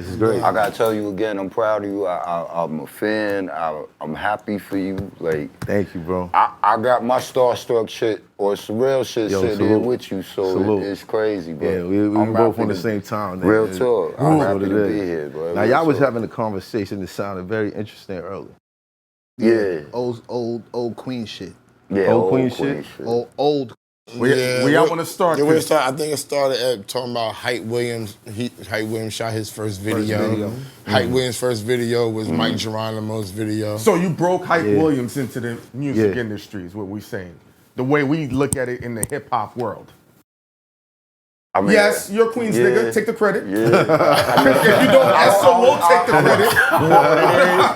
This is great. I gotta tell you again, I'm proud of you. I'm a fan. I'm happy for you. Like, thank you, bro. I got my starstruck shit or some real shit sitting here with you, so it's crazy, bro. Yeah, we were both on the same time. Real talk. I'm happy to be here, bro. Now, y'all was having a conversation that sounded very interesting earlier. Yeah. Old Queen shit. Yeah, old Queen shit. Old. Where y'all want to start? Yeah, I think it started at talking about Hype Williams. Hype Williams shot his first video. Hype Williams' first video was Mike Geronimo's video. So you broke Hype Williams into the music industry is what we're saying. The way we look at it in the hip hop world. I mean, yes, you're a Queens nigga. Take the credit. Yeah. If you don't, ESSO will take the credit.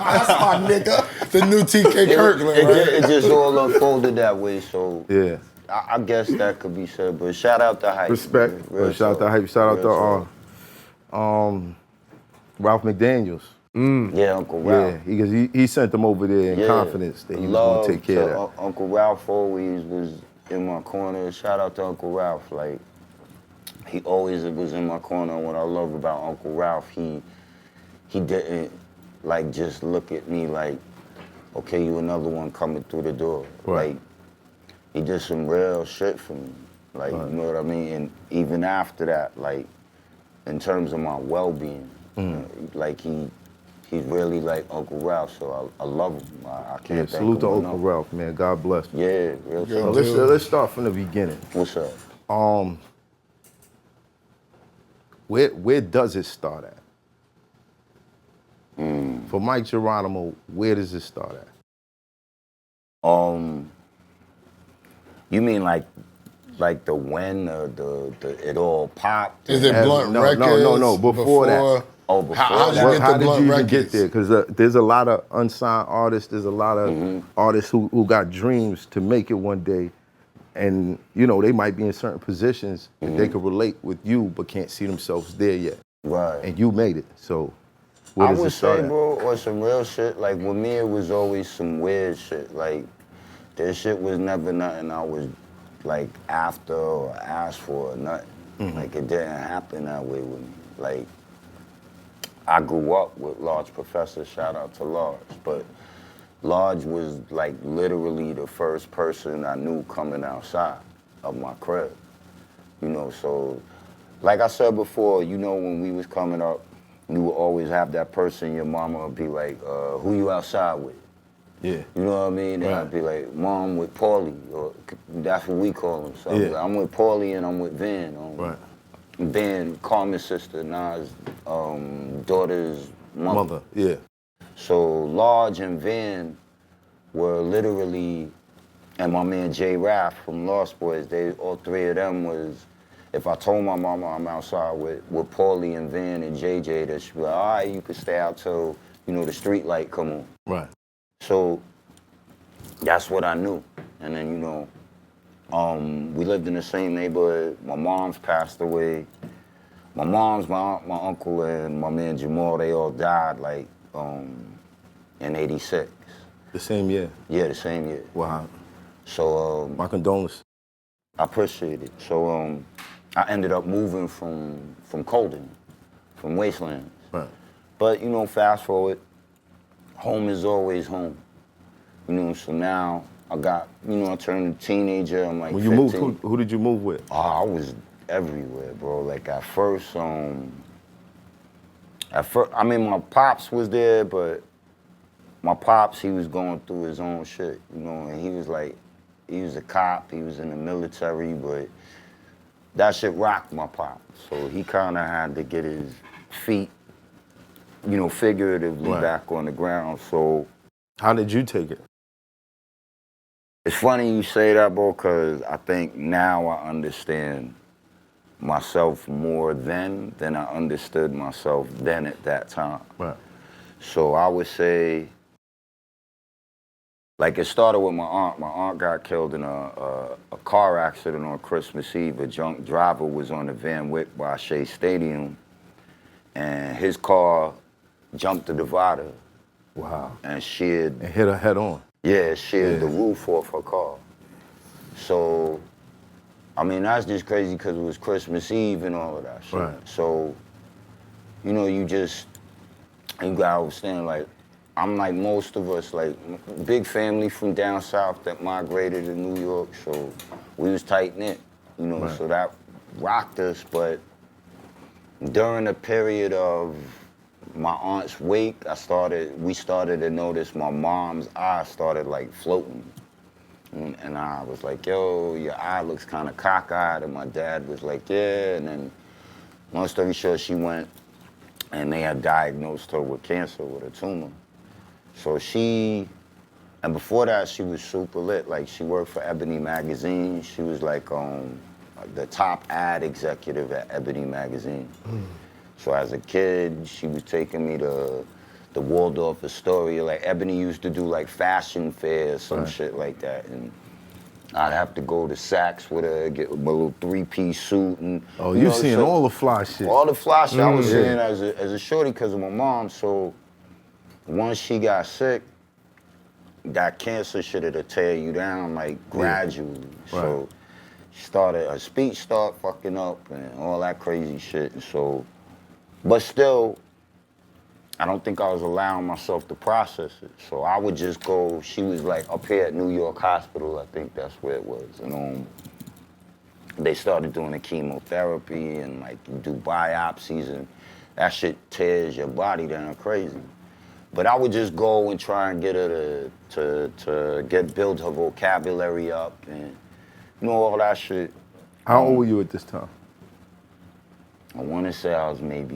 That's my nigga. The new TK Kirkland. It just all unfolded that way, so yeah. I guess that could be said, but shout out to Hype. Respect. Shout out to Hype. Shout out to Ralph McDaniels. Yeah, Uncle Ralph. Yeah, because he sent them over there in confidence that he was going to take care of that. Uncle Ralph always was in my corner. Shout out to Uncle Ralph. Like, he always was in my corner. What I love about Uncle Ralph, he didn't like just look at me like, okay, you another one coming through the door. Right. Like, he did some real shit for me. Like, you know what I mean? And even after that, like, in terms of my well-being, like he's really like Uncle Ralph, so I love him. I can't thank salute him to enough. Uncle Ralph, man. God bless him. Yeah, real so let's start from the beginning. What's up? Where does it start at? For Mike Geronimo, where does it start at? You mean like the when the it all popped? Is it Blunt Records? No. Before that. Oh, before how that. How did you even get there? Because there's a lot of unsigned artists. There's a lot of artists who got dreams to make it one day, and you know they might be in certain positions that they could relate with you, but can't see themselves there yet. Right. And you made it. So I would say, bro, or some real shit. Like with me, it was always some weird shit. Like this shit was never nothing I was like after or asked for or nothing. Like it didn't happen that way with me. Like I grew up with Large Professor, shout out to Large, but Large was like literally the first person I knew coming outside of my crib. You know, so like I said before, you know, when we was coming up, you would always have that person, your mama would be like, who you outside with? Yeah. You know what I mean? And I'd be like, Mom with Paulie, or that's what we call him. So I'd be like, I'm with Paulie and I'm with Van. Right. Van, Carmen's sister, Nas' daughter's mother. Yeah. So Large and Van were literally, and my man J. Raff from Lost Boys, all three of them was, if I told my mama I'm outside with Paulie and Van and JJ, that she'd be like, all right, you can stay out till, you know, the street light come on. Right. So that's what I knew. And then, you know, we lived in the same neighborhood. My mom's passed away. My mom's, my uncle, and my man Jamal, they all died like in '86. The same year? Yeah, the same year. Wow. So my condolences. I appreciate it. So I ended up moving from Colden, from Wastelands. Right. But you know, fast forward, home is always home. You know, so now I got, you know, I turned a teenager. I'm like, when you 15. moved, who did you move with? Oh, I was everywhere, bro. Like at first, I mean, my pops was there, but my pops, he was going through his own shit, you know, and he was like, he was a cop, he was in the military, but that shit rocked my pop. So he kind of had to get his feet, you know, figuratively back on the ground. So how did you take it? It's funny you say that, bro, because I think now I understand myself more than I understood myself then at that time. Right. So I would say, like it started with my aunt. My aunt got killed in a car accident on Christmas Eve. A drunk driver was on the Van Wyck by Shea Stadium, and his car jumped the divider. Wow. And sheared. And hit her head on. Yeah, sheared the roof off her car. So, I mean, that's just crazy because it was Christmas Eve and all of that shit. Right. So, you know, you gotta understand, like, I'm like most of us, like, big family from down south that migrated to New York, so we was tight-knit, you know, so that rocked us, but during the period of my aunt's wake, we started to notice my mom's eye started like floating. And I was like, yo, your eye looks kind of cockeyed. And my dad was like, yeah. And then, long story short, she went and they had diagnosed her with cancer, with a tumor. So and before that, she was super lit. Like, she worked for Ebony Magazine. She was like the top ad executive at Ebony Magazine. So as a kid, she was taking me to the Waldorf Astoria. Like, Ebony used to do like fashion fairs, some shit like that. And I'd have to go to Saks with her, get my little 3-piece suit. And, you seeing all the fly shit. All the fly shit I was seeing as a shorty because of my mom. So once she got sick, that cancer shit, it'll tear you down like gradually. So her speech started fucking up and all that crazy shit. And so, but still, I don't think I was allowing myself to process it. So I would just go, she was like up here at New York Hospital, I think that's where it was. And they started doing the chemotherapy and like you do biopsies and that shit tears your body down crazy. But I would just go and try and get her to build her vocabulary up and you know, all that shit. How old were you at this time? I want to say I was maybe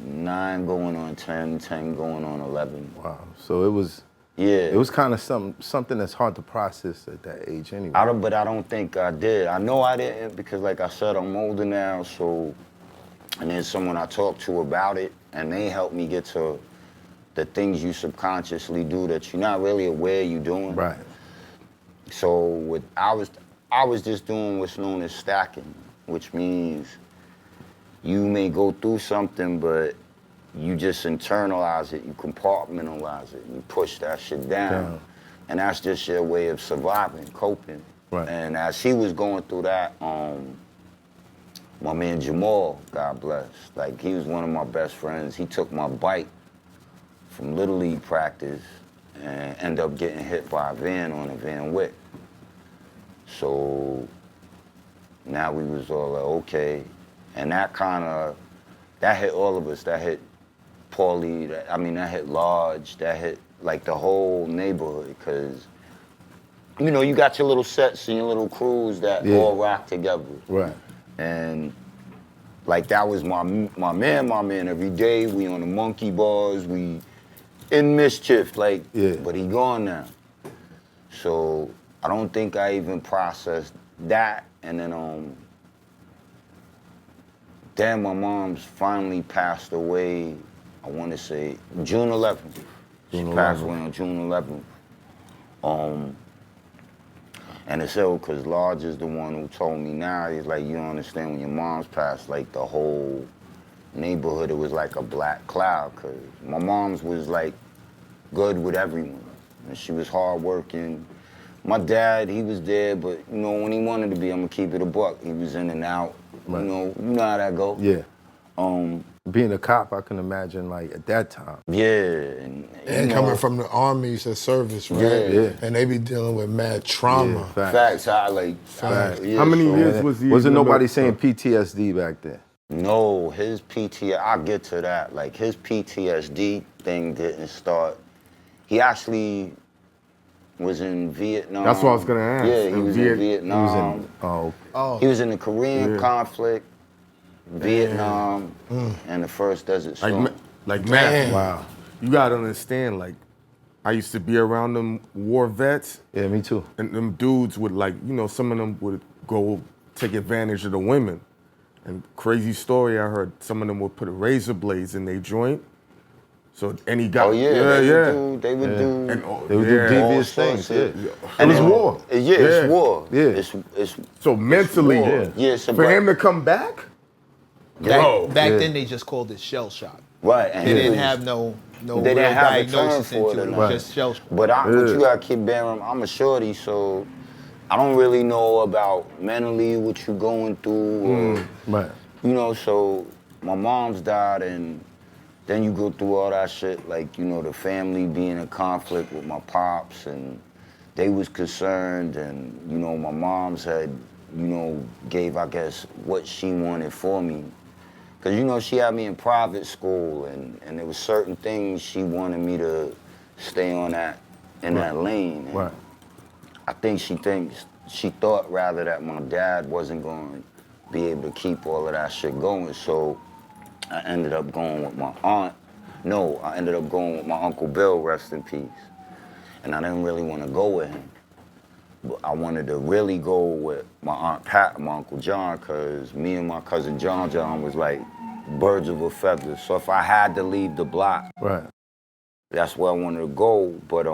9 going on 10, 10 going on 11. Wow. So it was. Yeah. It was kind of something that's hard to process at that age anyway. But I don't think I did. I know I didn't because, like I said, I'm older now. So, and then someone I talked to about it, and they helped me get to the things you subconsciously do that you're not really aware you're doing. Right. So I was just doing what's known as stacking, which means you may go through something, but you just internalize it, you compartmentalize it, you push that shit down. And that's just your way of surviving, coping. Right. And as he was going through that, my man Jamal, God bless, like he was one of my best friends. He took my bike from Little League practice and ended up getting hit by a van on a Van Wyck. So now we was all like, okay. And that hit all of us. That hit Paulie, that hit Lodge, that hit like the whole neighborhood, because, you know, you got your little sets and your little crews that all rock together. Right. And like that was my man. Every day we on the monkey bars, we in mischief, like, but he gone now. So I don't think I even processed that. And then then my mom's finally passed away, I want to say June 11th. She passed away on June 11th. And it's ill because Lodge is the one who told me now, he's like, you don't understand, when your mom's passed, like the whole neighborhood, it was like a black cloud, because my mom's was like good with everyone. And she was hardworking. My dad, he was there, but you know, when he wanted to be, I'm gonna keep it a buck, he was in and out. Right. You know how that go. Yeah. Being a cop, I can imagine, like, at that time. Yeah. And coming from the army to service, right? Yeah. And they be dealing with mad trauma. Yeah, facts. Facts. How many years was he? Wasn't nobody saying PTSD back then? No, his PTSD, I'll get to that. Like, his PTSD thing didn't start. He actually was in Vietnam. That's what I was gonna ask. Yeah, he was in Vietnam. He was in the Korean conflict, Vietnam, and the first Desert Storm. Like man, wow. You gotta understand, like, I used to be around them war vets. Yeah, me too. And them dudes would, like, you know, some of them would go take advantage of the women. And crazy story I heard, some of them would put razor blades in their joint. So, and he got, they would do devious things. And it's war. It's war. Yeah. It's so mentally, for him to come back? Back then they just called it shell shock. Right. And they didn't have no they didn't have a term diagnosis for into it. it. Just shell shock. But what you gotta keep bearing, I'm a shorty, so I don't really know about mentally what you going through. Or, right. You know, so my mom's died, and then you go through all that shit, like, you know, the family being in conflict with my pops, and they was concerned, and, you know, my mom's had, you know, gave, I guess, what she wanted for me. Because, you know, she had me in private school, and there was certain things she wanted me to stay on that, in that lane. Right. I think she thought rather that my dad wasn't going to be able to keep all of that shit going, so I ended up going with my aunt. No, I ended up going with my Uncle Bill, rest in peace. And I didn't really want to go with him. But I wanted to really go with my Aunt Pat and my Uncle John, because me and my cousin John was like birds of a feather. So if I had to leave the block, right, that's where I wanted to go. But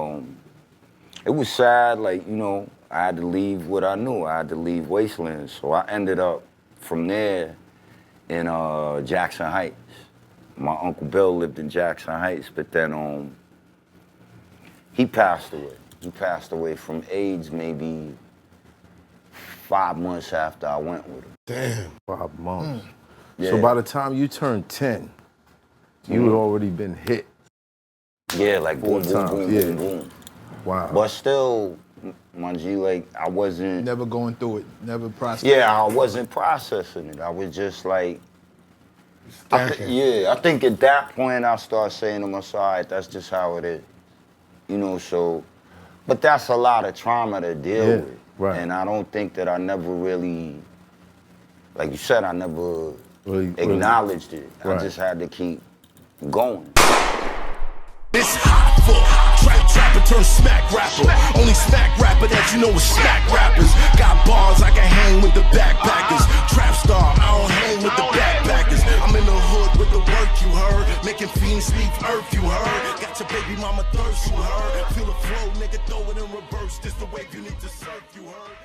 it was sad, like, you know, I had to leave what I knew. I had to leave Wasteland. So I ended up from there in Jackson Heights. My Uncle Bill lived in Jackson Heights, but then he passed away. He passed away from AIDS maybe 5 months after I went with him. Damn. 5 months. Yeah. So by the time you turned 10, you had already been hit. Yeah, like boom, boom, boom, yeah. boom, boom. Wow. But still, my G, like, I wasn't... Never going through it, never processing. Yeah, I wasn't processing it. I was just like... I think at that point I started saying to myself, all right, that's just how it is. You know, so... But that's a lot of trauma to deal with. Right. And I don't think that I never really... Like you said, I never acknowledged it. Right. I just had to keep going. It's hot for trapper turn smack rapper. Only smack rapper that you know is smack rappers. Got bars, I can hang with the backpackers. Trap star, I don't hang with the backpackers. I'm in the hood with the work, you heard. Making fiends leave earth, you heard. Got your baby mama thirst, you heard. Feel the flow, nigga, throw it in reverse. This the wave you need to surf, you heard.